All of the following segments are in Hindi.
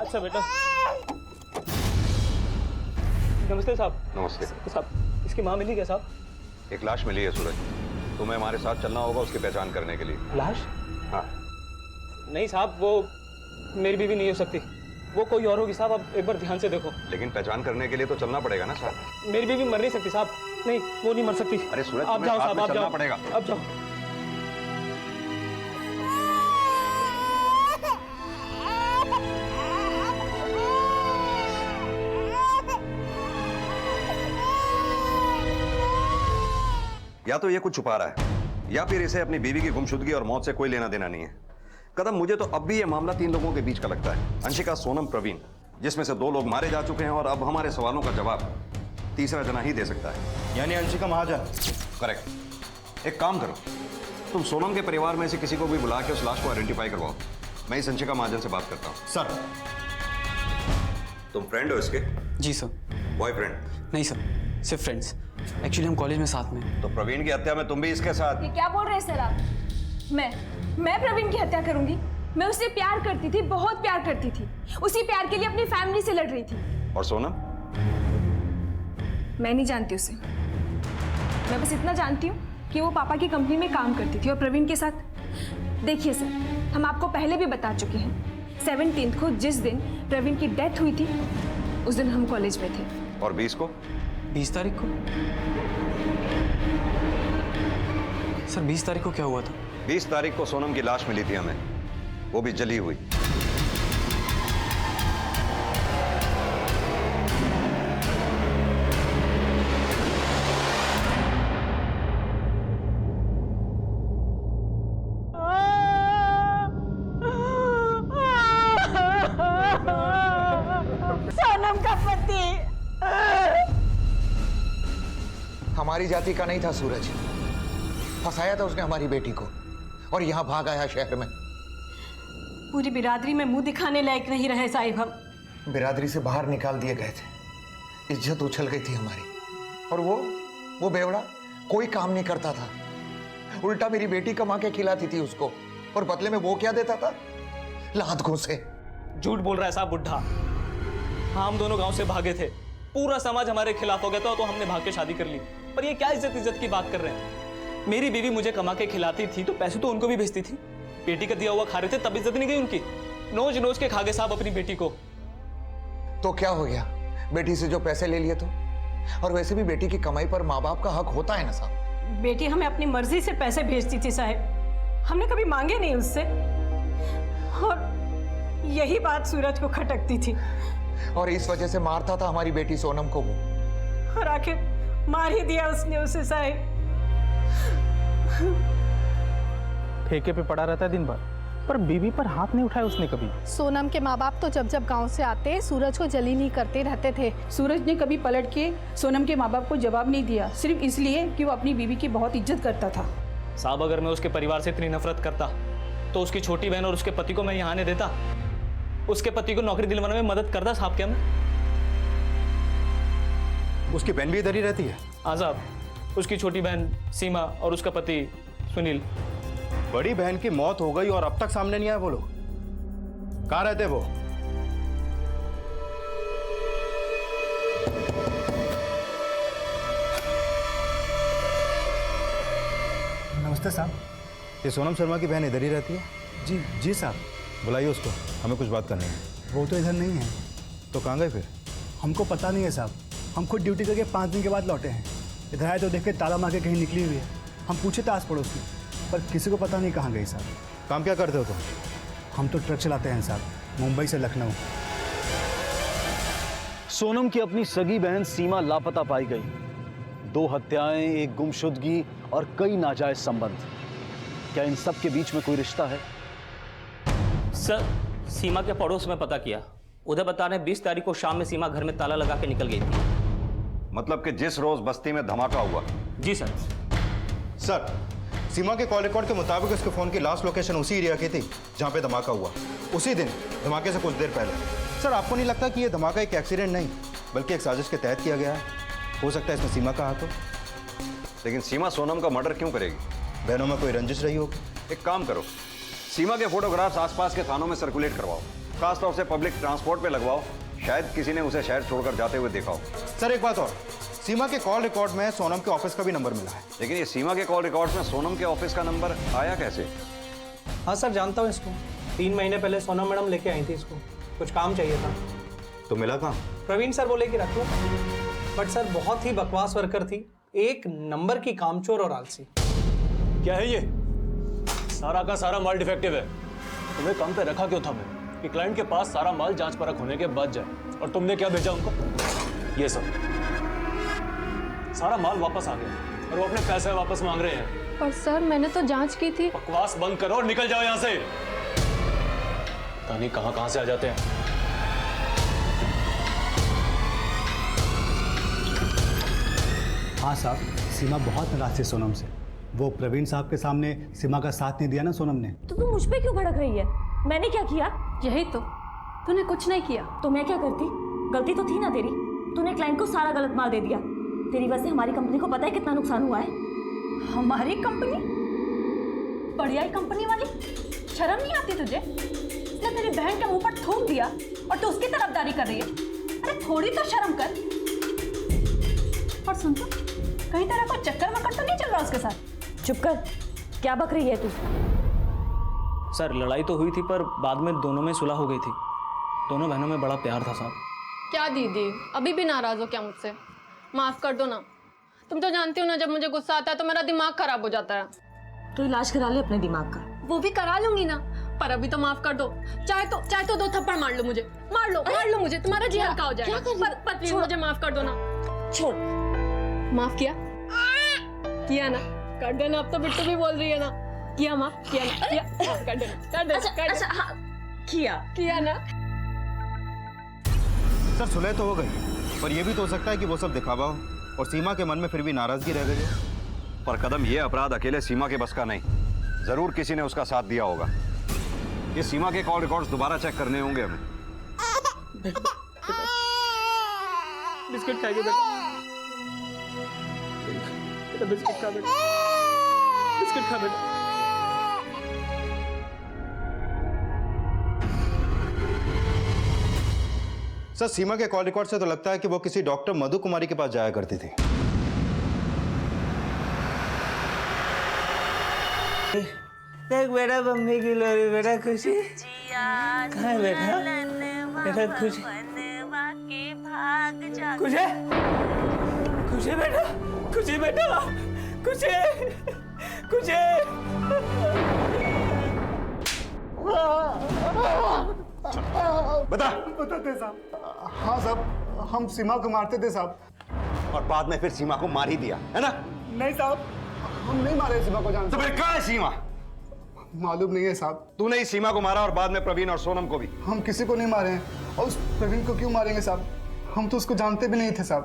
अच्छा बेटा। नमस्ते साहब। नमस्ते साहब, इसकी माँ मिली क्या साहब? एक लाश मिली है सूरज, तुम्हें हमारे साथ चलना होगा उसकी पहचान करने के लिए। लाश? हाँ। नहीं साहब, वो मेरी बीवी नहीं हो सकती, वो कोई और होगी साहब। अब एक बार ध्यान से देखो। लेकिन पहचान करने के लिए तो चलना पड़ेगा ना साहब। मेरी बीवी मर नहीं सकती साहब, नहीं वो नहीं मर सकती। अरे सूरज, आप जाओ साहब, आप चलना जाओ पड़ेगा। आप जाओ। या तो ये कुछ छुपा रहा है या फिर इसे अपनी बीवी की गुमशुदगी और मौत से कोई लेना देना नहीं है। कदम, मुझे तो अब भी ये मामला 3 लोगों के बीच का लगता है, अंशिका, सोनम, प्रवीण, जिसमें से 2 लोग मारे जा चुके हैं और अब हमारे सवालों का जवाब तीसरा जना ही दे सकता है। यानी अंशिका महाजन। करेक्ट। एक काम करो, तुम सोनम के परिवार में से किसी को भी बुला के उस लाश को आइडेंटिफाई करवाओ। मैं इस अंशिका महाजन से बात करता हूँ। सर। तुम फ्रेंड हो इसके? जी सर। बॉयफ्रेंड? नहीं सर, सिर्फ फ्रेंड्स। एक्चुअली हम कॉलेज में साथ में। तो प्रवीण की हत्या में तुम भी इसके साथ? ये क्या बोल रहे हैं सर आप? मैं प्रवीण की हत्या करूंगी? मैं उससे प्यार करती थी, बहुत प्यार करती थी। उसी प्यार के लिए अपनी फैमिली से लड़ रही थी। और सोनम? मैं नहीं जानती उसे। मैं बस इतना जानती हूँ कि वो पापा की कंपनी में काम करती थी और प्रवीण के साथ। देखिए सर, हम आपको पहले भी बता चुके हैं, 17 को जिस दिन प्रवीण की डेथ हुई थी उस दिन हम कॉलेज में थे। और 20 को? 20 तारीख को? सर 20 तारीख को क्या हुआ था? 20 तारीख को सोनम की लाश मिली थी हमें, वो भी जली हुई। सोनम का पति हमारी जाति का नहीं था सूरज, फंसाया था उसने हमारी बेटी को और यहाँ भाग आया शहर में। पूरी बिरादरी में मुंह दिखाने लायक नहीं रहे साहिब हम। बिरादरी से बाहर निकाल दिए गए थे, इज्जत उछल गई थी हमारी। और वो बेवड़ा कोई काम नहीं करता था, उल्टा मेरी बेटी कमा के खिलाती थी उसको, और बदले में वो क्या देता था? लात घूंसे। झूठ बोल रहा है साहब बुढ़ा। हाँ, हम दोनों गांव से भागे थे, पूरा समाज हमारे खिलाफ हो गया था तो हमने भाग के शादी कर ली। पर ये क्या इज्जत की बात कर रहे हैं? मेरी बीवी मुझे कमा के खिलाती थी तो पैसे तो उनको भी भेजती थी। बेटी का दिया हुआ खा रहे थे तब इज्जत नहीं गई उनकी। नोच नोच के खा गए साहब अपनी बेटी को। तो क्या हो गया, बेटी से जो पैसे ले लिए तो? और वैसे भी बेटी की कमाई पर माँ बाप का हक होता है ना साहब। बेटी हमें अपनी मर्जी से पैसे भेजती थी साहब, हमने कभी मांगे नहीं उससे। और यही बात सूरज को खटकती थी और इस वजह से मारता था हमारी बेटी सोनम को वो। और आखिर मार ही दिया उसने उसे साहब। ठेके पे पड़ा रहता है दिन भर, पर बीवी पर हाथ नहीं उठाया उसने कभी। सोनम के माँ बाप तो जब गांव से आते सूरज को जली नहीं करते रहते थे। सूरज ने कभी पलट के सोनम के माँ बाप को जवाब नहीं दिया, सिर्फ इसलिए कि वो अपनी बीवी की बहुत इज्जत करता था। साहब, अगर मैं उसके परिवार से इतनी नफरत करता तो उसकी छोटी बहन और उसके पति को मैं यहाँ आने देता? उसके पति को नौकरी दिलवाने में मदद करता साहब क्या मैं? उसकी बहन भी इधर ही रहती है? हाँ साहब, उसकी छोटी बहन सीमा और उसका पति सुनील। बड़ी बहन की मौत हो गई और अब तक सामने नहीं आया वो लोग। कहाँ रहते वो? नमस्ते साहब। ये सोनम शर्मा की बहन इधर ही रहती है? जी जी साहब। बुलाइए उसको, हमें कुछ बात करनी है। वो तो इधर नहीं है। तो कहाँ गए फिर? हमको पता नहीं है साहब, हम खुद ड्यूटी करके 5 दिन के बाद लौटे हैं। इधर आए तो देख के ताला मार के कहीं निकली हुई है। हम पूछे थे आस पड़ोस में, पर किसी को पता नहीं कहाँ गई साहब। काम क्या करते हो तुम? हम तो ट्रक चलाते हैं साहब, मुंबई से लखनऊ। सोनम की अपनी सगी बहन सीमा लापता पाई गई। 2 हत्याएं, एक गुमशुदगी और कई नाजायज संबंध। क्या इन सब के बीच में कोई रिश्ता है? सर, सीमा के पड़ोस में पता किया, उधर बता रहे 20 तारीख को शाम में सीमा घर में ताला लगा के निकल गई थी। मतलब कि जिस रोज बस्ती में धमाका हुआ? जी सर। सर, सीमा के कॉल रिकॉर्ड के मुताबिक उसके फोन की लास्ट लोकेशन उसी एरिया की थी जहां पे धमाका हुआ, उसी दिन, धमाके से कुछ देर पहले। सर, आपको नहीं लगता कि यह धमाका एक एक्सीडेंट नहीं बल्कि एक साजिश के तहत किया गया है? हो सकता है इसमें सीमा का हाथ हो। लेकिन सीमा सोनम का मर्डर क्यों करेगी? बहनों में कोई रंजिश रही होगी। एक काम करो, सीमा के फोटोग्राफ्स आसपास के थानों में सर्कुलेट करवाओ। खासतौर से पब्लिक ट्रांसपोर्ट पे लगवाओ, शायद किसी ने उसे शहर छोड़कर जाते हुए देखा हो। सर एक बात और, सीमा के कॉल रिकॉर्ड में सोनम के ऑफिस का भी नंबर मिला है। लेकिन ये सीमा के कॉल रिकॉर्ड्स में सोनम के ऑफिस का नंबर आया कैसे? हाँ सर, जानता हूँ इसको। 3 महीने पहले सोनम मैडम लेके आई थी इसको, कुछ काम चाहिए था। तो मिला कहाँ? प्रवीण सर बोले कि रख लो, बट सर बहुत ही बकवास वर्कर थी, एक नंबर की कामचोर और आलसी। क्या है ये? सारा का सारा माल डिफेक्टिव है। तुम्हें काम पे रखा क्यों था मैं कि क्लाइंट के पास सारा माल जांच परख होने के बाद जाए, और तुमने क्या भेजा उनको? ये सब सारा माल वापस आ गया और वो अपने पैसे वापस मांग रहे हैं। पर सर मैंने तो जांच की थी। बकवास बंद करो और निकल जाओ यहाँ से। पता नहीं कहां से आ जाते हैं। हाँ साहब, सीमा बहुत नाराज थी सोनम से। वो प्रवीण साहब के सामने सीमा का साथ नहीं दिया ना सोनम ने। तो तू मुझ पे क्यों भड़क रही है? मैंने क्या किया? यही तो, तूने कुछ नहीं किया। तो मैं क्या करती? गलती तो थी ना तेरी। तूने क्लाइंट को सारा गलत माल दे दिया। तेरी वजह से हमारी कंपनी को पता है कितना नुकसान हुआ है। हमारी कंपनी? बढ़िया ही कंपनी वाली, शर्म नहीं आती तुझे? इसने तेरी बहन के मुंह पर थूक दिया और तू उसकी तरफदारी कर रही है। अरे थोड़ी तो शर्म कर। और सुन तो, कहीं तेरा कोई चक्कर वक्कर तो नहीं चल रहा उसके साथ? चुप कर, क्या बक रही है तू? सर लड़ाई तो हुई थी, पर बाद में दोनों में सुलह हो गई थी। दोनों बहनों में बड़ा प्यार था साहब। क्या दीदी, अभी भी नाराज हो क्या मुझसे? माफ कर दो ना। तुम तो जानती हो ना, जब मुझे गुस्सा आता है तो मेरा दिमाग खराब हो जाता है। तो इलाज करा ले अपने दिमाग का। वो भी करा लूंगी ना, पर अभी तो माफ कर दो। चाहे तो 2 थप्पड़ मार लो मुझे, मार लो मुझे, तुम्हारा जी हल्का हो जाएगा। पर प्लीज मुझे माफ कर दो ना। छोड़। माफ किया ना? कर देना। अब तो बिट्टू भी बोल रही है ना। किया माफ? किया ना? किया? कर देना। अच्छा हाँ, किया ना? सर सुलह तो हो गई, पर यह भी तो हो सकता है कि वो सब दिखावा हो और सीमा के मन में फिर भी नाराजगी रह गई हो। पर कदम, ये अपराध अकेले सीमा के बस का नहीं। जरूर किसी ने उसका साथ दिया होगा। ये सीमा के कॉल रिकॉर्ड्स दोबारा चेक करने होंगे हमें। बिस्किट खाइए बेटा, बिस्किट खा बेटा, बिस्किट खा बेटा। सर सीमा के कॉल रिकॉर्ड से तो लगता है कि वो किसी डॉक्टर मधु कुमारी के पास जाया करती थी। देख बेटा, मम्मी की लोरी बेटा। खुशी कहाँ है बेटा? बेटा खुशी, खुशी बेटा, खुशी बेटा, खुशी। बताते साहब। हाँ साहब, हम सीमा को मारते थे साहब। और बाद में फिर सीमा को मार ही दिया है ना? नहीं साहब, हम नहीं मारे सीमा को। जान तो फिर कहाँ है सीमा? मालूम नहीं है साहब। तूने ही सीमा को मारा और बाद में प्रवीण और सोनम को भी। हम किसी को नहीं मारे हैं, और उस प्रवीण को क्यों मारेंगे साहब? हम तो उसको जानते भी नहीं थे साहब।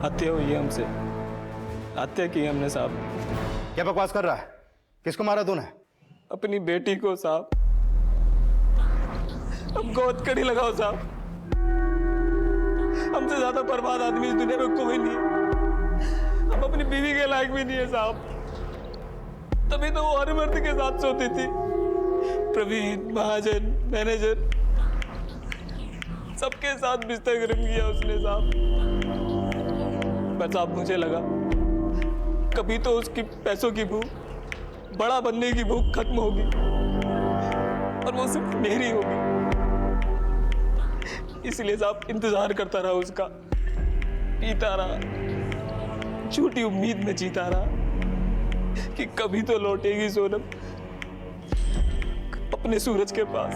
हत्या हुई है हमसे, हत्या की हमने साहब। क्या बकवास कर रहा है? किसको मारा तूने? अपनी बेटी को साहब। अब गोद कड़ी लगाओ साहब। हमसे ज्यादा बर्बाद आदमी इस दुनिया में कोई नहीं है। हम अपनी बीवी के लायक भी नहीं है साहब। तभी तो वो हर मर्द के साथ सोती थी। प्रवीण, महाजन, मैनेजर, सबके साथ बिस्तर गर्म किया उसने साहब। बस अब मुझे लगा कभी तो उसकी पैसों की भूख, बड़ा बनने की भूख खत्म होगी और वो सिर्फ मेरी होगी। इसलिए साहब इंतजार करता रहा उसका, पीता रहा, झूठी उम्मीद में जीता रहा कि कभी तो लौटेगी सोनम अपने सूरज के पास।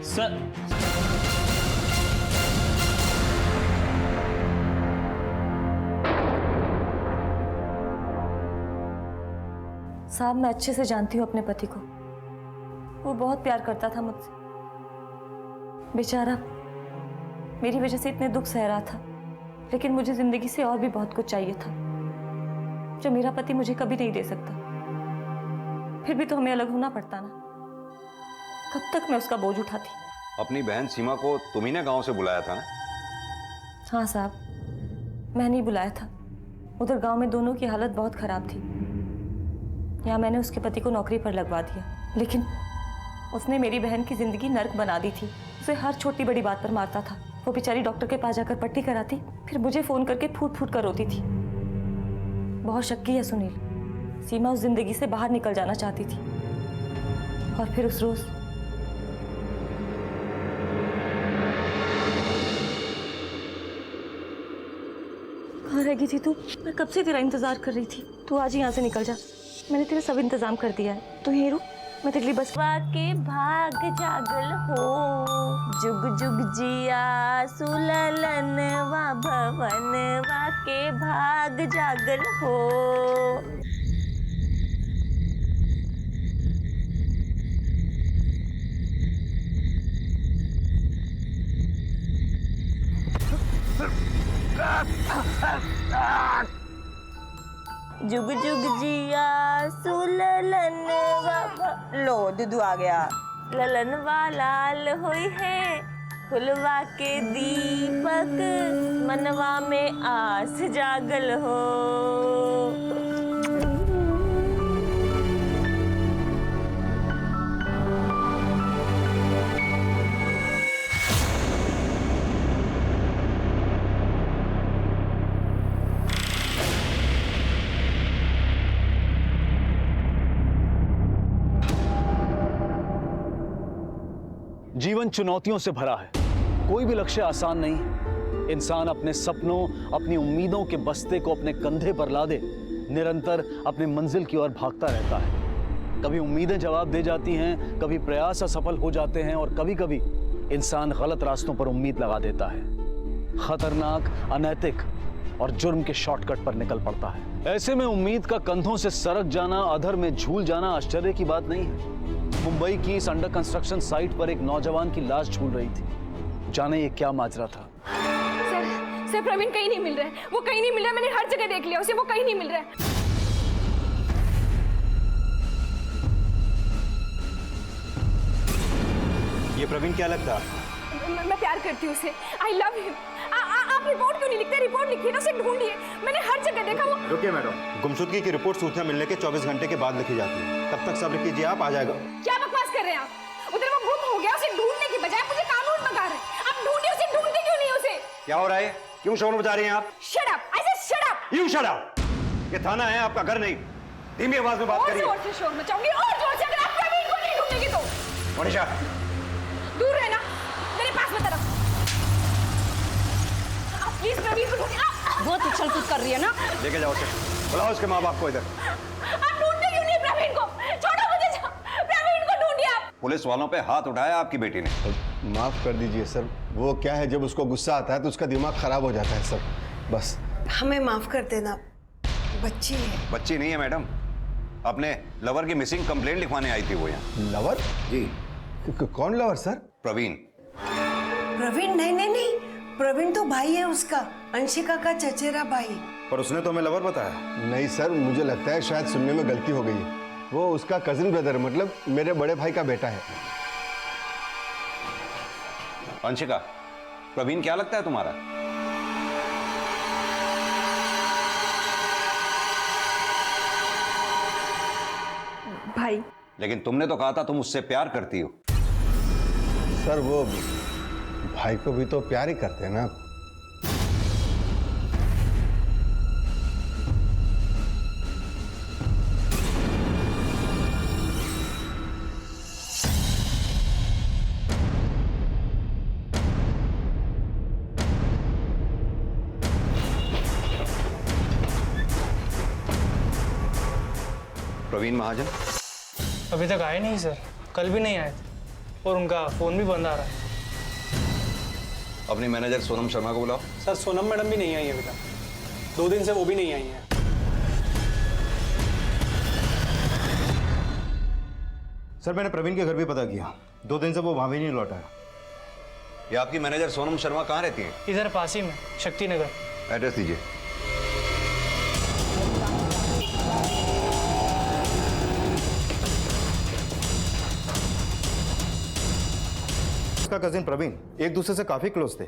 सर साहब, मैं अच्छे से जानती हूँ अपने पति को। वो बहुत प्यार करता था मुझसे। बेचारा मेरी वजह से इतने दुख सह रहा था, लेकिन मुझे जिंदगी से और भी बहुत कुछ चाहिए था जो मेरा पति मुझे कभी नहीं दे सकता। फिर भी तो हमें अलग होना पड़ता ना। कब तक मैं उसका बोझ उठाती? अपनी बहन सीमा को तुम्ही ने गांव से बुलाया था ना? हाँ साहब, मैं नहीं बुलाया था। उधर गांव में दोनों की हालत बहुत खराब थी। यहाँ मैंने उसके पति को नौकरी पर लगवा दिया, लेकिन उसने मेरी बहन की जिंदगी नर्क बना दी थी। उसे हर छोटी बड़ी बात पर मारता था। वो बेचारी डॉक्टर के पास जाकर पट्टी कराती, फिर मुझे फोन करके फूट फूट कर रोती थी। बहुत शक्की है सुनील, सीमा उस जिंदगी से बाहर निकल जाना चाहती थी। और फिर उस रोज कहाँ रह गई थी तू? मैं कब से तेरा इंतजार कर रही थी। तू आज ही यहाँ से निकल जा, मैंने तेरा सब इंतजाम कर दिया है। तू यहीं रुक, मैं तेरे लिए बस के भाग जागल हो, जुग जुग जिया सुललन वा भवन वा के भाग जागल हो। जुग जुग जिया सुललन लो दुदू आ गया। ललन लाल हुई है फुलवा के दीपक, मनवा में आस जागल हो। जीवन चुनौतियों से भरा है, कोई भी लक्ष्य आसान नहीं है। इंसान अपने सपनों, अपनी उम्मीदों के बस्ते को अपने कंधे पर लादे निरंतर अपने मंजिल की ओर भागता रहता है। कभी उम्मीदें जवाब दे जाती हैं, कभी प्रयास असफल हो जाते हैं और कभी कभी इंसान गलत रास्तों पर उम्मीद लगा देता है। खतरनाक, अनैतिक और जुर्म के शॉर्टकट पर निकल पड़ता है। ऐसे में उम्मीद का कंधों से सरक जाना, अधर में झूल जाना आश्चर्य की बात नहीं है। मुंबई की इस अंडर कंस्ट्रक्शन साइट पर एक नौजवान की लाश झूल रही थी। जाने ये क्या माजरा था? सर प्रवीण कहीं नहीं मिल रहा है, वो कहीं नहीं मिल रहा है। मैंने हर जगह देख लिया उसे, वो कहीं नहीं मिल रहा है। ये प्रवीण क्या लगता है? मैं प्यार करती हूँ उसे, आई लव हिम। आप रिपोर्ट क्यों नहीं लिखते? रिपोर्ट लिखिए ना, उसे ढूंढिए। मैंने हर जगह देखा। वो रुकिए मैडम, गुमशुदगी की रिपोर्ट सूचना मिलने के 24 घंटे के बाद लिखी जाती है। तब तक सब्र कीजिए, आप आ जाएगा। क्या बकवास कर रहे हैं आप? उधर वो गुम हो गया, उसे ढूंढने की बजाय मुझे कानून बता रहे हैं। आप ढूंढिए उसे, ढूंढते क्यों नहीं उसे? क्या हो रहा है? क्यों शोर मचा रही हैं आप? Shut up, I said shut up. You shut up. ये थाना है, आपका घर नहीं। धीमी आवाज में बात करिए। और जोर से शोर मचाऊंगी, और जोर से, अगर आप प्रवीण को नहीं ढूंढेंगे तो। मनीषा, दूर रहना, मेरे पास मत आना। आप प्लीज प्रवीण को ढूंढिए। बहुत उछल कूद कर रही है ना। लेके जाओ उसे, बुलाओ उसके माँ बाप को इधर। आप ढूंढते क्यों नहीं प्रवीण को? छोड़ो मुझे, प्रवीण को ढूंढिए आप। पुलिस वालों पे हाथ उठाया आपकी बेटी ने। माफ कर दीजिए सर, वो क्या है, जब उसको गुस्सा आता है तो उसका दिमाग खराब हो जाता है सर, बस। हमें माफ कर देना, बच्ची है। बच्ची नहीं है मैडम, अपने लवर की मिसिंग कंप्लेंट लिखवाने आई थी वो यहाँ। लवर? जी। कौन लवर सर? प्रवीण। प्रवीण? नहीं, प्रवीण तो भाई है उसका, अंशिका का चचेरा भाई। पर उसने तो हमें लवर बताया। नहीं सर, मुझे लगता है शायद सुनने में गलती हो गई है। वो उसका कजिन ब्रदर, मतलब मेरे बड़े भाई का बेटा है। अंशिका, प्रवीण क्या लगता है तुम्हारा? भाई। लेकिन तुमने तो कहा था तुम उससे प्यार करती हो। सर वो भाई को भी तो प्यार ही करते हैं ना। प्रवीण महाजन अभी तक आए नहीं सर, कल भी नहीं आए थे और उनका फोन भी बंद आ रहा है। अपनी मैनेजर सोनम शर्मा को बुलाओ। सर सोनम मैडम भी नहीं आई अभी तक, 2 दिन से वो भी नहीं आई हैं। सर मैंने प्रवीण के घर भी पता किया, 2 दिन से वो वहां भी नहीं लौटा है। ये आपकी मैनेजर सोनम शर्मा कहाँ रहती है? इधर पास ही में, शक्ति नगर। एड्रेस दीजिए। उसका कजिन प्रवीण एक दूसरे से काफी क्लोज थे।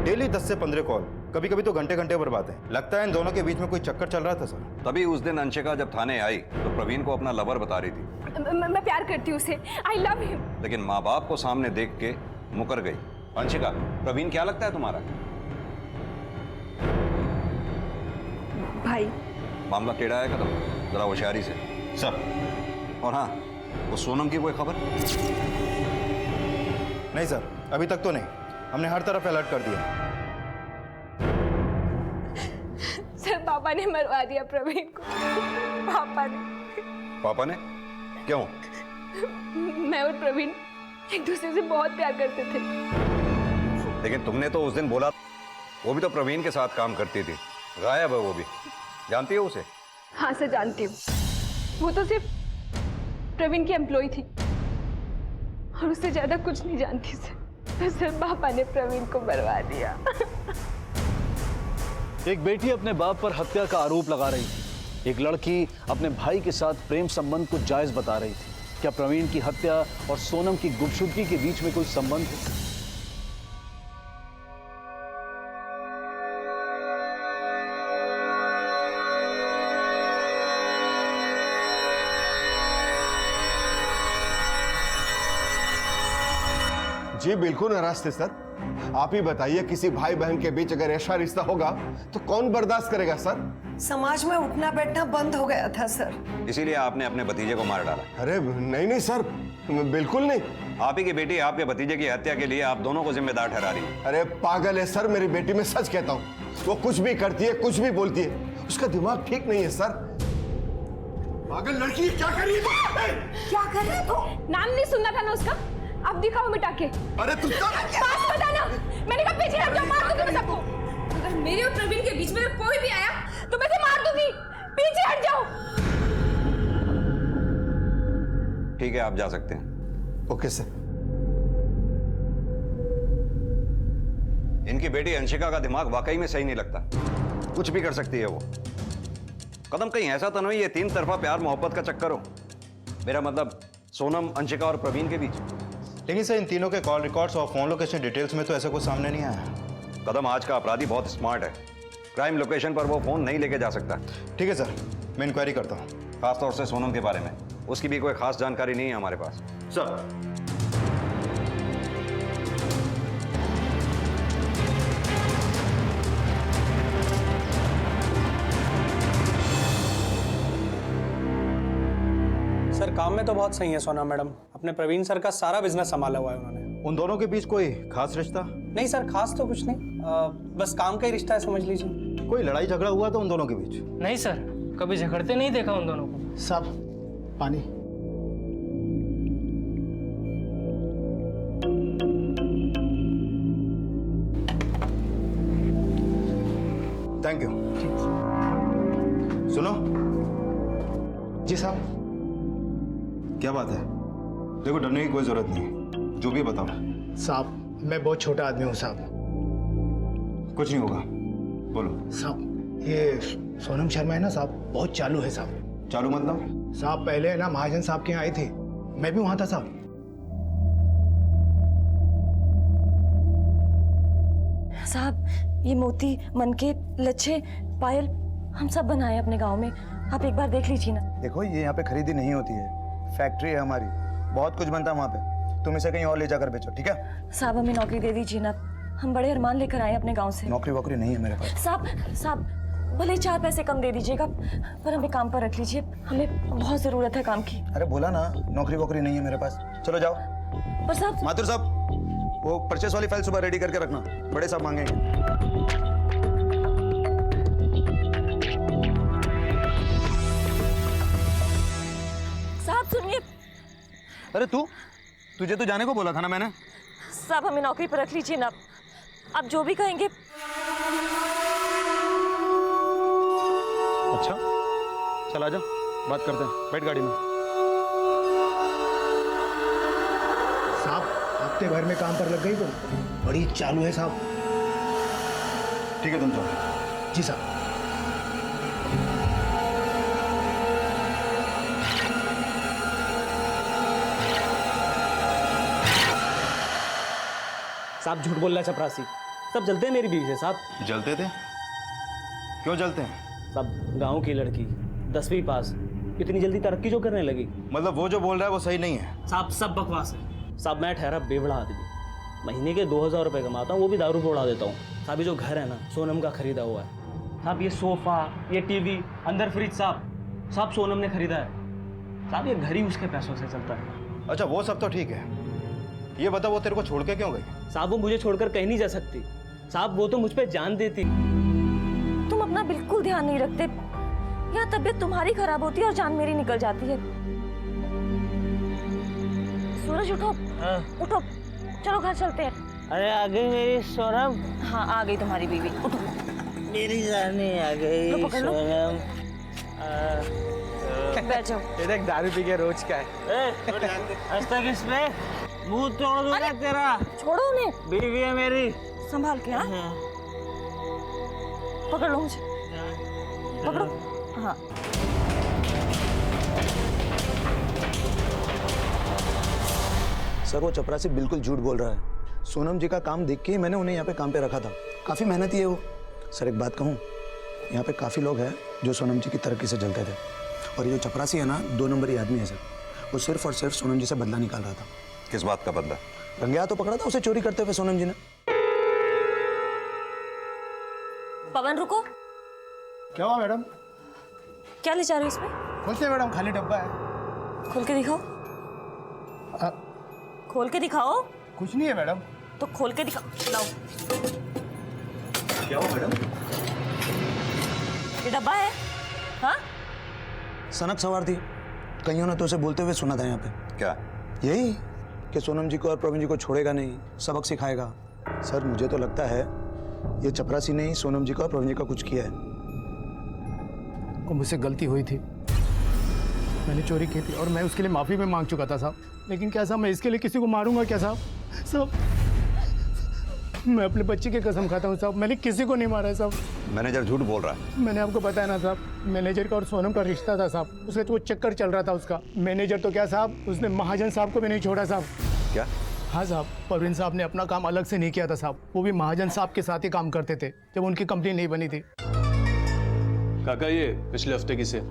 डेली 10 से 15 कॉल, कभी कभी तो घंटे घंटे बर्बाद है। लगता है इन दोनों के बीच में कोई चक्कर चल रहा था सर। तभी उस दिन अंशिका जब थाने आई तो प्रवीण को अपना लवर बता रही थी, मैं प्यार करती हूँ उसे, आई लव हिम। लेकिन माँ बाप को सामने देख के मुकर गई। अंशिका, प्रवीण क्या लगता है तुम्हारा? भाई मामला टेढ़ा है कदम, जरा होशियारी से। सर। और हाँ, वो सोनम की कोई खबर? नहीं सर, अभी तक तो नहीं। हमने हर तरफ अलर्ट कर दिया। सर पापा ने मरवा दिया प्रवीण को, पापा ने। पापा ने? क्यों? मैं और प्रवीण एक दूसरे से बहुत प्यार करते थे। लेकिन तुमने तो उस दिन बोला वो भी तो प्रवीण के साथ काम करती थी, गायब है वो भी। जानती हो उसे? हाँ सर जानती हूँ, वो तो सिर्फ प्रवीण की एम्प्लॉय थी और उससे ज्यादा कुछ नहीं जानती सर। तो सर पापा ने प्रवीण को मरवा दिया। एक बेटी अपने बाप पर हत्या का आरोप लगा रही थी, एक लड़की अपने भाई के साथ प्रेम संबंध को जायज बता रही थी। क्या प्रवीण की हत्या और सोनम की गुमशुदगी के बीच में कोई संबंध है? जी बिल्कुल नाराज थे सर। आप ही बताइए, किसी भाई बहन के बीच अगर ऐसा रिश्ता होगा तो कौन बर्दाश्त करेगा सर? समाज में उठना बैठना बंद हो गया था सर। इसीलिए आपने अपने भतीजे को मार डाला? अरे नहीं नहीं सर, बिल्कुल नहीं। आप ही की बेटी आपके भतीजे की हत्या के लिए आप दोनों को जिम्मेदार ठहरा रही है। अरे पागल है सर मेरी बेटी, मैं सच कहता हूँ। वो कुछ भी करती है, कुछ भी बोलती है, उसका दिमाग ठीक नहीं है सर। पागल लड़की क्या कर रही है? क्या कर रहे हो? नाम नहीं सुनना था ना उसका? अब दिखाओ मिटा के। अरे तू पास बताना। मैंने कहा पीछे हट जाओ, मार दूंगी मैं सबको। अगर मेरे और प्रवीण के बीच में कोई भी आया तो मैं उसे मार दूंगी। पीछे हट जाओ। ठीक है, आप जा सकते हैं। Okay sir. इनकी बेटी अंशिका का दिमाग वाकई में सही नहीं लगता, कुछ भी कर सकती है वो। कदम कहीं ऐसा तो नहीं ये तीन तरफा प्यार मोहब्बत का चक्कर हो? मेरा मतलब सोनम, अंशिका और प्रवीण के बीच। लेकिन सर इन तीनों के कॉल रिकॉर्ड्स और फोन लोकेशन डिटेल्स में तो ऐसा कुछ सामने नहीं आया। कदम, आज का अपराधी बहुत स्मार्ट है, क्राइम लोकेशन पर वो फोन नहीं लेके जा सकता। ठीक है सर, मैं इंक्वायरी करता हूँ। खासतौर से सोनम के बारे में, उसकी भी कोई खास जानकारी नहीं है हमारे पास। सर। सर काम में तो बहुत सही है सोना मैडम, अपने प्रवीण सर का सारा बिजनेस संभाला हुआ है उन्होंने। उन दोनों के बीच कोई खास रिश्ता? नहीं सर, खास तो कुछ नहीं, बस काम का ही रिश्ता है समझ लीजिए। कोई लड़ाई झगड़ा हुआ था उन दोनों के बीच? नहीं सर, कभी झगड़ते नहीं देखा उन दोनों को। साहब पानी। Thank you. सुनो। जी साहब। क्या बात है? देखो डरने की कोई जरूरत नहीं है, जो भी बताओ। साहब मैं बहुत छोटा आदमी हूँ साहब। कुछ नहीं होगा, बोलो। साहब ये सोनम शर्मा है ना साहब, बहुत चालू है साहब। चालू मतलब? साहब पहले है ना महाजन साहब के यहाँ आई थी, मैं भी वहां था साहब। साहब ये मोती, मनके, लच्छे, पायल हम सब बनाए अपने गांव में, आप एक बार देख लीजिए ना। देखो ये यहाँ पे खरीदी नहीं होती है, फैक्ट्री है हमारी, बहुत कुछ बनता है वहाँ पे। तुम इसे कहीं और ले जाकर बेचो, ठीक है? साहब हमें नौकरी दे दीजिए ना, हम बड़े अरमान लेकर आए अपने गांव से। नौकरी वोकरी नहीं है मेरे पास। साहब भले 4 पैसे कम दे दीजिएगा, पर हमें काम पर रख लीजिए, हमें बहुत जरूरत है काम की। अरे बोला ना नौकरी वोकरी नहीं है मेरे पास, चलो जाओ। पर साहब। माथुर साहब, वो परचेस वाली फाइल सुबह रेडी करके रखना, बड़े साहब मांगेंगे। साहब सुनिए। अरे तुझे तो जाने को बोला था ना मैंने। साहब हमें नौकरी पर रख लीजिए ना, आप जो भी कहेंगे। अच्छा चल आजा, बात करते हैं, बैठ गाड़ी में। साहब हफ्ते भर में काम पर लग गई तो बड़ी चालू है साहब। ठीक है तुम चलो। जी साहब। साहब झूठ बोल रहा है चपरासी, सब जलते हैं मेरी बीवी से साहब। जलते थे? क्यों जलते हैं? सब गांव की लड़की 10वीं पास, इतनी जल्दी तरक्की जो करने लगी। मतलब वो जो बोल रहा है वो सही नहीं है? साहब सब बकवास है साहब। मैं ठहरा बेवड़ा आदमी, महीने के 2000 रुपये कमाता हूँ, वो भी दारू पे उड़ा देता हूँ साहब। ये जो घर है ना सोनम का खरीदा हुआ है साहब। ये सोफा, ये टीवी, अंदर फ्रिज साहब सोनम ने खरीदा है साहब। ये घर ही उसके पैसों से चलता है। अच्छा वो सब तो ठीक है, ये बता वो तेरे को छोड़ के क्यों गई? साहब वो मुझे छोड़कर कहीं नहीं जा सकती साहब, वो तो मुझ पे जान देती। तुम अपना बिल्कुल ध्यान नहीं रखते, यहाँ तबीयत तुम्हारी खराब होती है और जान मेरी निकल जाती है। सूरज उठो। उठो, चलो घर चलते हैं। अरे आ गई मेरी सोनम। हाँ आ गई तुम्हारी बीवी, उठो। मेरी जानी आ गई सोनम। बैठ जाओ। ये देख दारू पी के रोज का है। हंसता किस पे? मुंह तोड़ दूंगा तेरा। छोड़ो उन्हें। बीवी है मेरी। संभाल के। हाँ पकड़ लो मुझे, पकड़ो। हाँ सर वो चपरासी बिल्कुल झूठ बोल रहा है। सोनम जी का काम देख के ही मैंने उन्हें यहाँ पे काम पे रखा था। काफ़ी मेहनती है वो। सर एक बात कहूँ, यहाँ पे काफ़ी लोग हैं जो सोनम जी की तरक्की से जलते थे, और ये जो चपरासी है ना 2 नंबरी आदमी है सर। वो सिर्फ और सिर्फ सोनम जी से बदला निकाल रहा था। किस बात का बदला? रंगे तो पकड़ा था उसे चोरी करते हुए सोनम जी ने। पवन रुको। क्या हुआ मैडम? क्या ले जा रहे हो इसमें? कुछ नहीं मैडम, खाली डब्बा है। खोल के दिखाओ। खोल के दिखाओ। कुछ नहीं है मैडम। तो खोल के दिखाओ। लाओ। क्या हुआ मैडम? ये डब्बा है। हाँ सनक सवार थी, कईयों ने तो उसे बोलते हुए सुना था यहाँ पे। क्या? यही कि सोनम जी को और प्रवीण जी को छोड़ेगा नहीं, सबक सिखाएगा। सर मुझे तो लगता है ये चपरासी ने ही सोनम जी का और प्रवीण जी का कुछ किया है। को मुझसे गलती हुई थी, मैंने चोरी की थी और मैं उसके लिए माफ़ी भी मांग चुका था साहब। लेकिन क्या साहब मैं इसके लिए किसी को मारूंगा क्या साहब? साहब मैं अपने बच्चे की कसम खाता हूँ साहब, मैंने किसी को नहीं मारा है साहब। मैनेजर झूठ बोल रहा है। मैंने आपको बताया ना साहब, मैनेजर का और सोनम का रिश्ता था साहब, उसका तो वो चक्कर चल रहा था उसका। मैनेजर तो क्या साहब, उसने महाजन साहब को भी नहीं छोड़ा साहब। क्या? हाँ साहब, परवीन साहब ने अपना काम अलग से नहीं किया था साहब, वो भी महाजन साहब के साथ ही काम करते थे जब उनकी कंपनी नहीं बनी थी। काका ये पिछले हफ्ते की सेल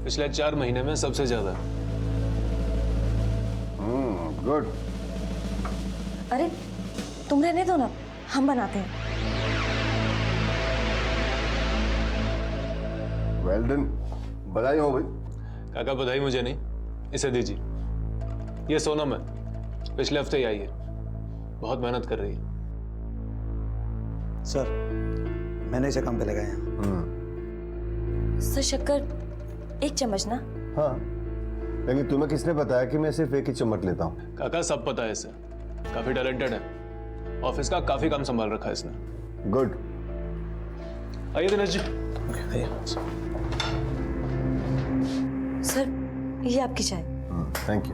पिछले 4 महीने में सबसे ज्यादा। गुड। अरे तुम रहने दो ना, हम बनाते हैं। वेल डन, बधाई हो भाई। काका बधाई मुझे नहीं, इसे दीजिए। ये सोनम है, पिछले हफ्ते ही आई है, बहुत मेहनत कर रही है। सर मैंने इसे काम पे लगाया है। सर शक्कर 1 चम्मच ना। हाँ, लेकिन तुम्हें किसने बताया कि मैं सिर्फ 1 ही चम्मच लेता हूँ? काका सब पता है इसे, काफी टैलेंटेड है, ऑफिस का काफी काम संभाल रखा है इसने। गुड। आइए दिनेश जी। सर ये आपकी चाय। Thank you.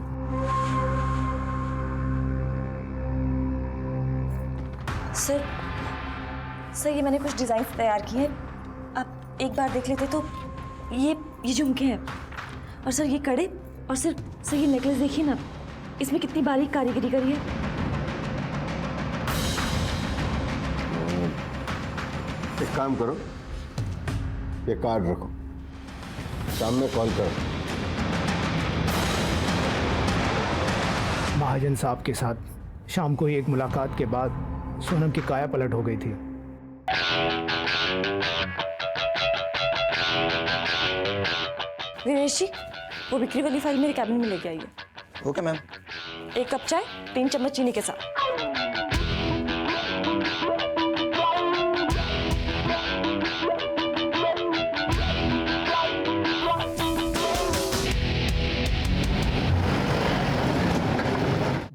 सर ये मैंने कुछ डिजाइन तैयार किए हैं, आप एक बार देख लेते तो। ये झुमके हैं, और सर ये कड़े, और सर ये नेकलेस देखिए ना, इसमें कितनी बारीक कारीगरी करी है। एक काम करो, ये कार्ड रखो, शाम में कॉल करो। महाजन साहब के साथ शाम को ही एक मुलाकात के बाद सोनम की काया पलट हो गई थी। दिनेश जी, वो बिक्री वाली फाइल मेरे कैबिन में लेके आइए। Okay ma'am. 1 कप चाय, 3 चम्मच चीनी के साथ।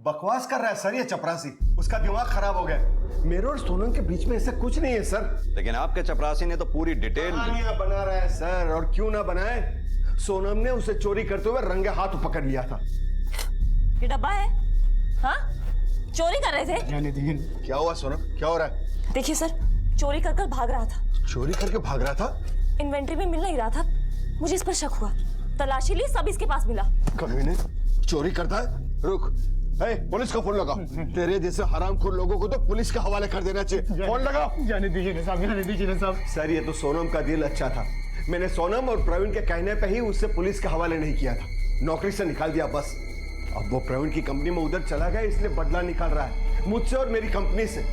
बकवास कर रहा है सर ये चपरासी, उसका दिमाग खराब हो गया। मेरे और सोनम के बीच में ऐसा कुछ नहीं है सर। लेकिन आपके चपरासी ने तो पूरी डिटेल कहानियां बना रहा है सर, और क्यों ना बनाए। सोनम ने उसे चोरी करते हुए रंगे हाथ पकड़ लिया था। ये डब्बा है। हाँ चोरी कर रहे थे। क्या हुआ सोनम, क्या हो रहा है? देखिए सर, चोरी कर भाग रहा था। चोरी करके भाग रहा था? इन्वेंट्री में मिल नहीं रहा था, मुझे इस पर शक हुआ, तलाशी ली, सब इसके पास मिला। कभी नहीं चोरी करता है। रुक, पुलिस को फोन लगाओ। तेरे जैसे हरामखोर लोगों को तो पुलिस के हवाले कर देना चाहिए। फोन लगाओ। जाने दीजिए ना साहब, जाने दीजिए ना साहब। सर ये तो सोनम का दिल अच्छा था, मैंने सोनम और प्रवीण के कहने पे ही उससे पुलिस के हवाले नहीं किया था, नौकरी से निकाल दिया बस। अब वो प्रवीण की कंपनी में उधर चला गया, इसलिए बदला निकाल रहा है मुझसे और मेरी कंपनी से।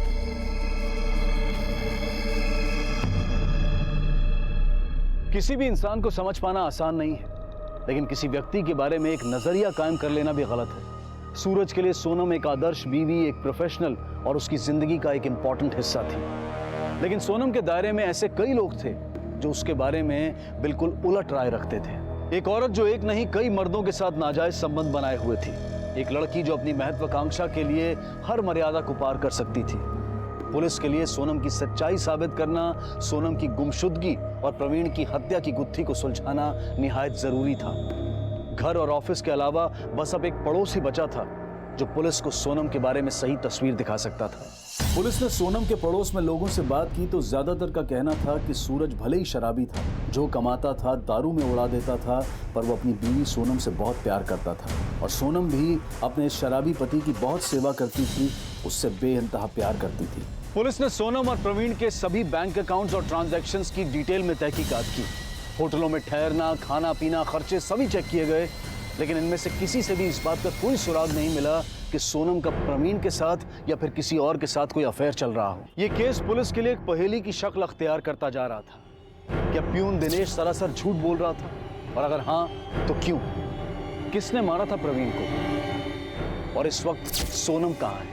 किसी भी इंसान को समझ पाना आसान नहीं है, लेकिन किसी व्यक्ति के बारे में एक नजरिया कायम कर लेना भी गलत है। सूरज के लिए सोनम एक आदर्श बीवी, एक प्रोफेशनल और उसकी जिंदगी का एक इंपॉर्टेंट हिस्सा थी। लेकिन सोनम के दायरे में ऐसे कई लोग थे जो उसके बारे में बिल्कुल उलट राय रखते थे। एक औरत जो एक नहीं कई मर्दों के साथ नाजायज संबंध बनाए हुए थी। एक लड़की जो अपनी महत्वाकांक्षा के लिए हर मर्यादा को पार कर सकती थी। पुलिस के लिए सोनम की सच्चाई साबित करना, सोनम की गुमशुदगी और प्रवीण की हत्या की गुत्थी को सुलझाना निहायत जरूरी था। घर और ऑफिस के अलावा बस अब एक पड़ोसी बचा था जो पुलिस को सोनम के बारे में सही तस्वीर दिखा सकता था। पुलिस ने सोनम के पड़ोस में लोगों से बात की तो ज्यादातर का कहना था कि सूरज भले ही शराबी था, जो कमाता था दारू में उड़ा देता था, पर वो अपनी बीवी सोनम से बहुत प्यार करता था और सोनम भी अपने शराबी पति की बहुत सेवा करती थी, उससे बेइंतहा प्यार करती थी। पुलिस ने सोनम और प्रवीण के सभी बैंक अकाउंट्स और ट्रांजैक्शंस की डिटेल में तहकीकात की। होटलों में ठहरना, खाना पीना, खर्चे सभी चेक किए गए, लेकिन इनमें से किसी से भी इस बात का कोई सुराग नहीं मिला कि सोनम का प्रवीण के साथ या फिर किसी और के साथ कोई अफेयर चल रहा हो। ये केस पुलिस के लिए एक पहेली की शक्ल अख्तियार करता जा रहा था। क्या प्यून दिनेश सरासर झूठ बोल रहा था, और अगर हाँ तो क्यों? किसने मारा था प्रवीण को, और इस वक्त सोनम कहाँ है?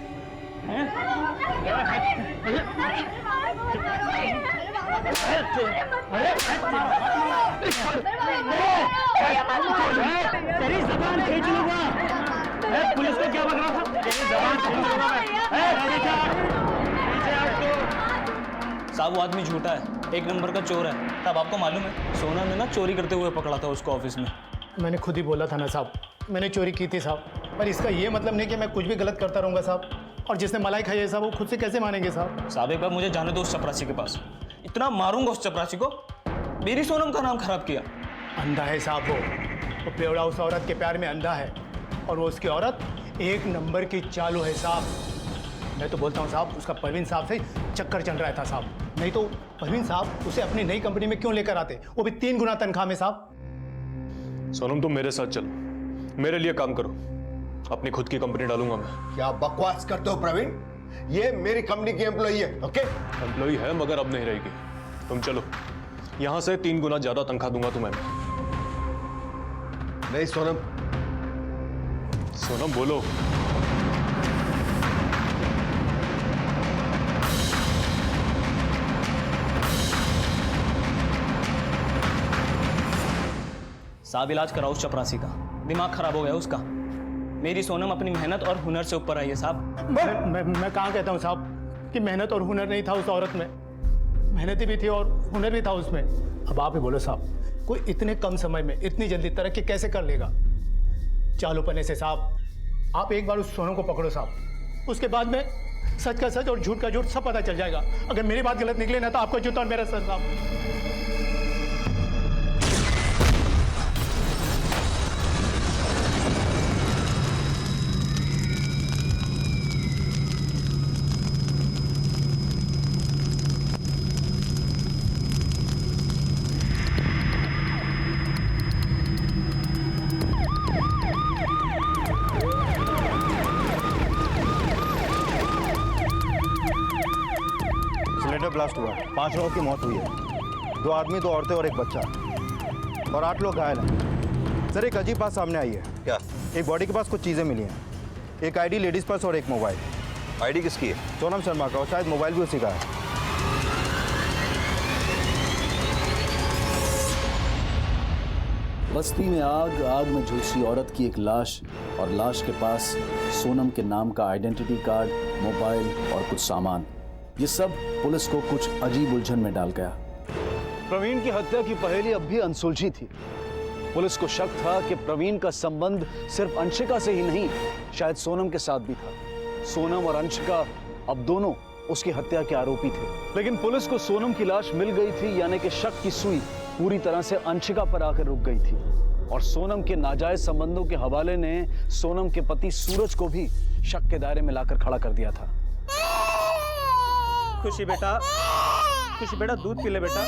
तेरी ज़बान खींच लूंगा। पुलिस को क्या बक रहा था? तेरी ज़बान खींच लूंगा मैं। साहब वो आदमी झूठा है, एक नंबर का चोर है। तब आपको मालूम है सोनम ने ना चोरी करते हुए पकड़ा था उसको ऑफिस में। मैंने खुद ही बोला था ना साहब, मैंने चोरी की थी साहब, पर इसका ये मतलब नहीं कि मैं कुछ भी गलत करता रहूँगा साहब। और जिसने मलाई खाई है साहब, वो खुद से कैसे मानेंगे साहब? साहब एक बार मुझे जाने दो उस चपरासी के पास, इतना मारूंगा उस चपरासी को, मेरी सोनम का नाम खराब किया। अंधा है साहब वो बेवड़ा उस औरत के प्यार में अंधा है, और वो उसकी औरत एक नंबर की चालू है साहब। मैं तो बोलता हूँ साहब, उसका परवीन साहब से चक्कर चल रहा था साहब, नहीं तो परवीन साहब उसे अपनी नई कंपनी में क्यों लेकर आते, वो भी 3 गुना तनख्वाह में साहब। सोनम तुम मेरे साथ चलो, मेरे लिए काम करो, अपनी खुद की कंपनी डालूंगा मैं। क्या बकवास करते हो प्रवीण, ये मेरी कंपनी की एम्प्लॉई है। ओके एम्प्लॉई है मगर अब नहीं रहेगी। तुम चलो, यहां से 3 गुना ज्यादा तनख्वाह दूंगा तुम्हें। नहीं सोनम, सोनम बोलो। साहब इलाज कराओ उस चपरासी का, दिमाग खराब हो गया उसका। मेरी सोनम अपनी मेहनत और हुनर से ऊपर आई है साहब। मैं कहाँ कहता हूँ साहब कि मेहनत और हुनर नहीं था उस औरत में, मेहनती भी थी और हुनर भी था उसमें। अब आप ही बोलो साहब, कोई इतने कम समय में इतनी जल्दी तरक्की कैसे कर लेगा? चालू पने से साहब, आप एक बार उस सोनम को पकड़ो साहब, उसके बाद में सच का सच और झूठ का झूठ सब पता चल जाएगा। अगर मेरी बात गलत निकले ना तो आपको जूता और मेरा सर साहब। ब्लास्ट हुआ, 5 लोगों की मौत हुई है, 2 आदमी 2 औरतें और एक बच्चा, और 8 लोग घायल हैं। सर एक अजीब बात सामने आई है। क्या? एक बॉडी के पास कुछ चीजें मिली हैं, एक आईडी, लेडीज पर्स और एक मोबाइल। आईडी किसकी है? सोनम शर्मा का, और शायद मोबाइल भी उसी का है। बस्ती में आग, आग में झुलसी औरत की एक लाश, और लाश के पास सोनम के नाम का आइडेंटिटी कार्ड, मोबाइल और कुछ सामान। ये सब पुलिस को कुछ अजीब उलझन में डाल गया। प्रवीण की हत्या की पहेली अब भी अनसुलझी थी। पुलिस को शक था कि प्रवीण का संबंध सिर्फ अंशिका से ही नहीं, शायद सोनम के साथ भी था। सोनम और अंशिका अब दोनों उसकी हत्या के आरोपी थे। लेकिन पुलिस को सोनम की लाश मिल गई थी, यानी कि शक की सुई पूरी तरह से अंशिका पर आकर रुक गई थी और सोनम के नाजायज संबंधों के हवाले ने सोनम के पति सूरज को भी शक के दायरे में लाकर खड़ा कर दिया था। खुशी बेटा दूध पी ले बेटा।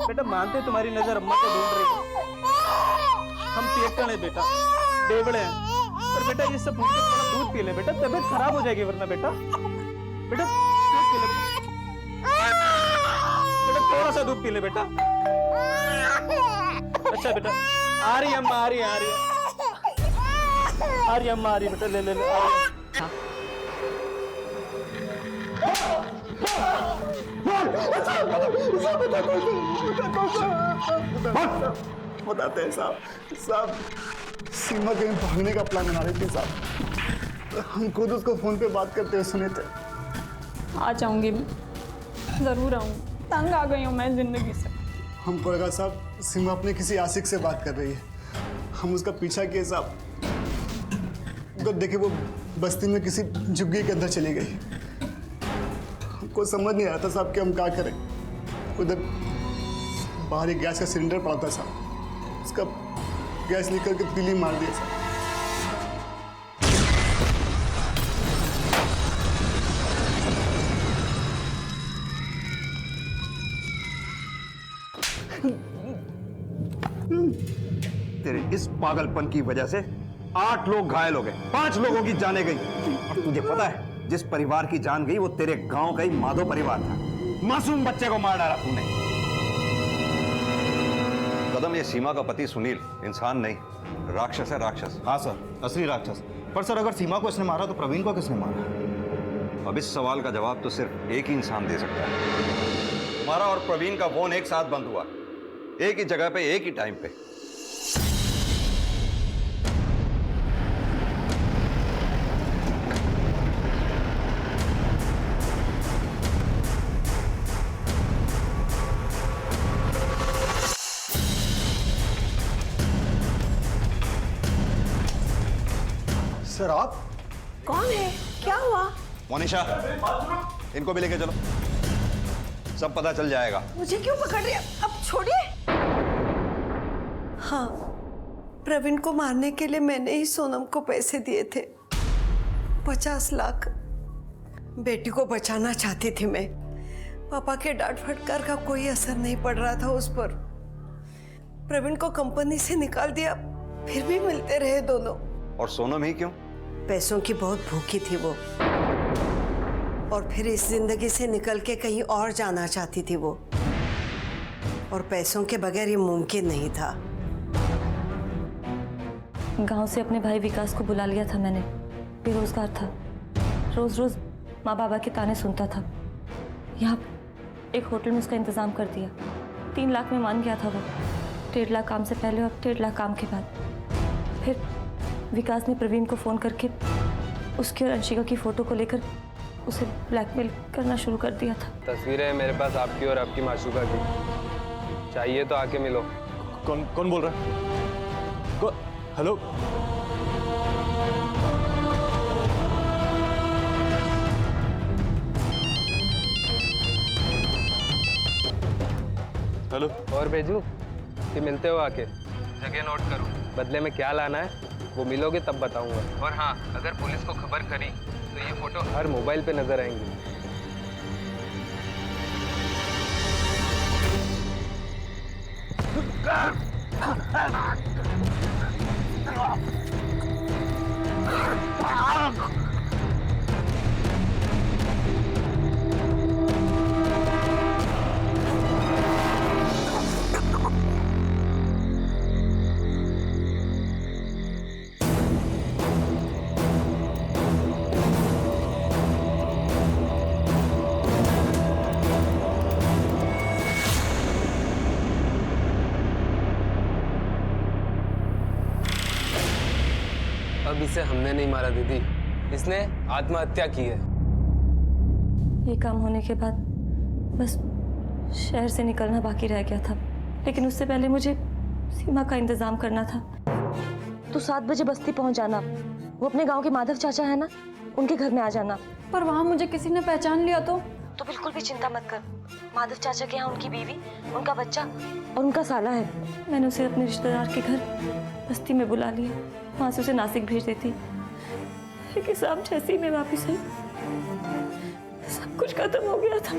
बेटा मानते तुम्हारी नजर अम्मा को ढूंढ रही है, हम पियक्कड़ हैं बेटा, बेवड़े हैं, पर बेटा ये सब भूल के दूध पी ले बेटा, तबीयत खराब हो जाएगी वरना बेटा। बेटा दूध पी ले बेटा, थोड़ा सा दूध पी ले बेटा। अच्छा बेटा, आ रही अम्मा, आ रही अम्मा, आ रही बेटा, ले ले ले आ रही। बताते हैं साहब सीमा कहीं भागने का प्लान बना रही थी साहब। हम खुद उसको फोन पे बात करते हुए सुने थे। आ जाऊंगी मैं, जरूर आऊंगी। तंग आ गई हूँ मैं जिंदगी से। हमको लगा साहब सीमा अपने किसी आशिक से बात कर रही है। हम उसका पीछा किए साहब, तो देखे वो बस्ती में किसी झुग्गी के अंदर चली गई। हमको समझ नहीं आता साहब कि हम क्या करें। उधर बाहर एक गैस का सिलेंडर पड़ा था साहब, उसका गैस लीक करके तीली मार दिया साहब। तेरे इस पागलपन की वजह से 8 लोग घायल हो गए, 5 लोगों की जाने गई। और तुझे पता है जिस परिवार की जान गई वो तेरे गांव का ही माधो परिवार था। मासूम बच्चे को मार डाला तूने। कदम, ये सीमा का पति सुनील इंसान नहीं, राक्षस है, राक्षस। हाँ सर, असली राक्षस। पर सर अगर सीमा को इसने मारा तो प्रवीण को किसने मारा? अब इस सवाल का जवाब तो सिर्फ एक ही इंसान दे सकता है। तुम्हारा और प्रवीण का फोन एक साथ बंद हुआ, एक ही जगह पे, एक ही टाइम पे। सर आप कौन है? क्या हुआ? मोनिशा, इनको भी लेके चलो, सब पता चल जाएगा। मुझे क्यों पकड़ रहे हैं? अब छोड़िए। हाँ, प्रवीण को मारने के लिए मैंने ही सोनम को पैसे दिए थे, 50 लाख। बेटी को बचाना चाहती थी मैं। पापा के डांट फटकार का कोई असर नहीं पड़ रहा था उस पर। प्रवीण को कंपनी से निकाल दिया, फिर भी मिलते रहे दोनों। और सोनम ही क्यों? पैसों की बहुत भूखी थी वो, और फिर इस जिंदगी से निकल के कहीं और जाना चाहती थी वो, और पैसों के बगैर ये मुमकिन नहीं था। गांव से अपने भाई विकास को बुला लिया था मैंने। बेरोजगार था, रोज रोज माँ बाबा के ताने सुनता था। यहाँ एक होटल में उसका इंतजाम कर दिया। 3 लाख में मान गया था वो, 1.5 लाख काम से पहले और 1.5 लाख काम के बाद। फिर विकास ने प्रवीण को फ़ोन करके उसकी और अंशिका की फ़ोटो को लेकर उसे ब्लैकमेल करना शुरू कर दिया था। तस्वीरें हैं मेरे पास आपकी और आपकी माशूका की, चाहिए तो आके मिलो। कौन बोल रहा है? Hello, hello. और भेजू कि मिलते हो आके? जगह नोट करो, बदले में क्या लाना है वो मिलोगे तब बताऊंगा। और हाँ, अगर पुलिस को खबर करी तो ये फोटो हर मोबाइल पे नजर आएंगी। अब इसे हमने नहीं मारा दीदी, इसने आत्महत्या की है। ये काम होने के बाद बस शहर से निकलना बाकी रह गया था, लेकिन उससे पहले मुझे सीमा का इंतजाम करना था। तो 7 बजे बस्ती पहुंच जाना। वो अपने गांव के माधव चाचा है ना, उनके घर में आ जाना। पर वहां मुझे किसी ने पहचान लिया तो बिल्कुल भी चिंता मत कर, माधव चाचा के यहाँ उनकी बीवी, उनका बच्चा और उनका साला है। मैंने उसे अपने रिश्तेदार के घर बस्ती में बुला लिया, वहाँ से उसे नासिक भेज देती। लेकिन शाम जैसे ही मैं वापिस आई, सब कुछ खत्म हो गया था।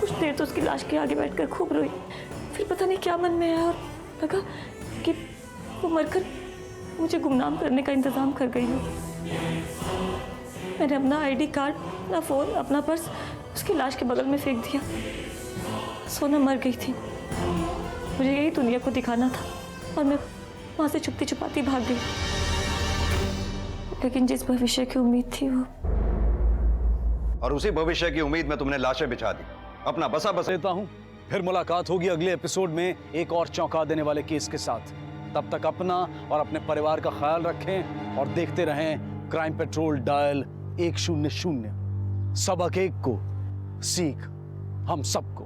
कुछ देर तो उसकी लाश के आगे बैठकर खूब रोई, फिर पता नहीं क्या मन में आया और लगा कि वो मरकर मुझे गुमनाम करने का इंतजाम कर गई हो। मैंने अपना आईडी कार्ड, अपना फोन, अपना पर्स उसकी लाश के बगल में फेंक दिया। सोनम मर गई थी, मुझे यही दुनिया को दिखाना था और मैं वहां से छुपती छुपाती भाग गई। लेकिन जिस भविष्य की उम्मीद थी वो, और उसी भविष्य की उम्मीद में तुमने लाशें बिछा दी। अपना बसा बसा देता हूं। फिर मुलाकात होगी अगले एपिसोड में एक और चौंका देने वाले केस के साथ। तब तक अपना और अपने परिवार का ख्याल रखें और देखते रहें क्राइम पेट्रोल डायल 100। सबक एक को, सीख हम सबको।